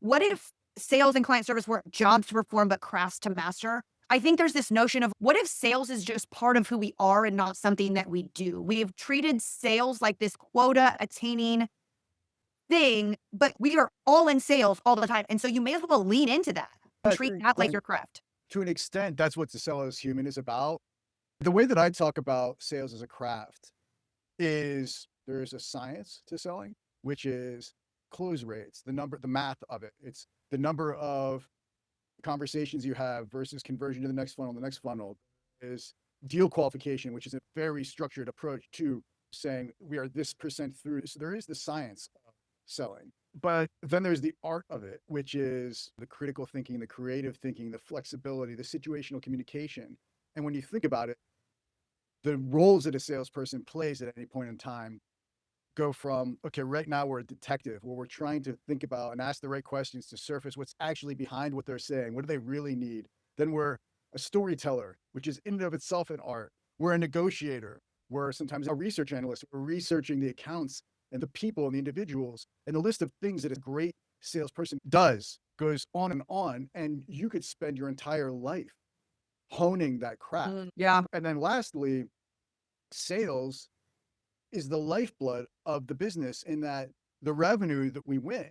what if sales and client service weren't jobs to perform, but crafts to master? I think there's this notion of what if sales is just part of who we are and not something that we do? We have treated sales like this quota attaining thing, but we are all in sales all the time. And so you may as well lean into that and treat that like your craft. To an extent, that's what the Seller's Human is about. The way that I talk about sales as a craft is there's a science to selling, which is close rates, the math of it. It's the number of conversations you have versus conversion to the next funnel. The next funnel is deal qualification, which is a very structured approach to saying we are this percent through. So there is the science of selling, but then there's the art of it, which is the critical thinking, the creative thinking, the flexibility, the situational communication. And when you think about it, the roles that a salesperson plays at any point in time go from, okay, right now we're a detective where we're trying to think about and ask the right questions to surface what's actually behind what they're saying. What do they really need? Then we're a storyteller, which is in and of itself an art. We're a negotiator. We're sometimes a research analyst. We're researching the accounts and the people and the individuals, and the list of things that a great salesperson does goes on, and you could spend your entire life honing that craft. Yeah. And then lastly, sales is the lifeblood of the business in that the revenue that we win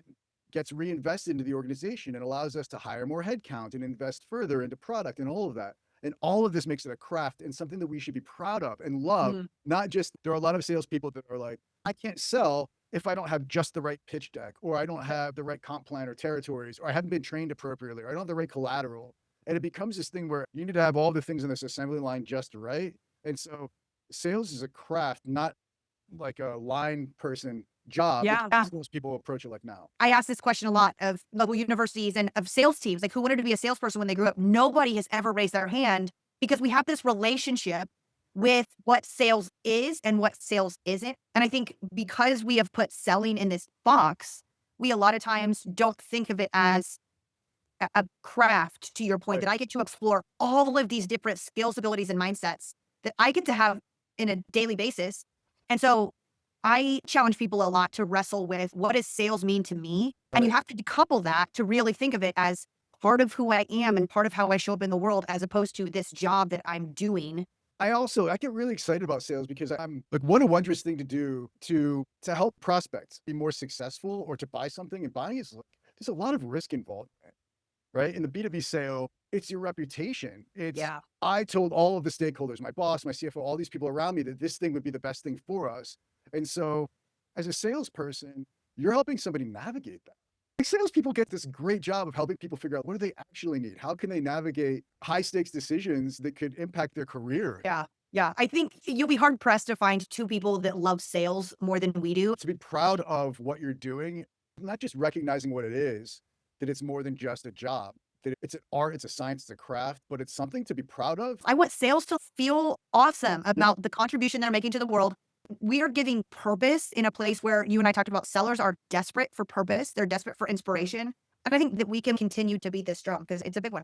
gets reinvested into the organization and allows us to hire more headcount and invest further into product and all of that. And all of this makes it a craft and something that we should be proud of and love. Not just, there are a lot of salespeople that are like, I can't sell if I don't have just the right pitch deck, or I don't have the right comp plan or territories, or I haven't been trained appropriately, or I don't have the right collateral. And it becomes this thing where you need to have all the things in this assembly line just right. And so sales is a craft, not like a line person job. Yeah. Most people approach it like now. I ask this question a lot of local universities and of sales teams, like who wanted to be a salesperson when they grew up. Nobody has ever raised their hand because we have this relationship with what sales is and what sales isn't. And I think because we have put selling in this box, we a lot of times don't think of it as a craft, to your point, that I get to explore all of these different skills, abilities, and mindsets that I get to have in a daily basis. And so I challenge people a lot to wrestle with what does sales mean to me? And you have to decouple that to really think of it as part of who I am and part of how I show up in the world, as opposed to this job that I'm doing. I get really excited about sales because I'm like, what a wondrous thing to do to help prospects be more successful or to buy something. And buying is like, there's a lot of risk involved, right? In the B2B sale, it's your reputation. I told all of the stakeholders, my boss, my CFO, all these people around me, that this thing would be the best thing for us. And so as a salesperson, you're helping somebody navigate that. Like, salespeople get this great job of helping people figure out what do they actually need? How can they navigate high stakes decisions that could impact their career? Yeah. I think you'll be hard pressed to find two people that love sales more than we do. To be proud of what you're doing, not just recognizing what it is, that it's more than just a job, that it's an art, it's a science, it's a craft, but it's something to be proud of. I want sales to feel awesome about the contribution they're making to the world. We are giving purpose in a place where you and I talked about sellers are desperate for purpose. They're desperate for inspiration. And I think that we can continue to be this strong because it's a big one.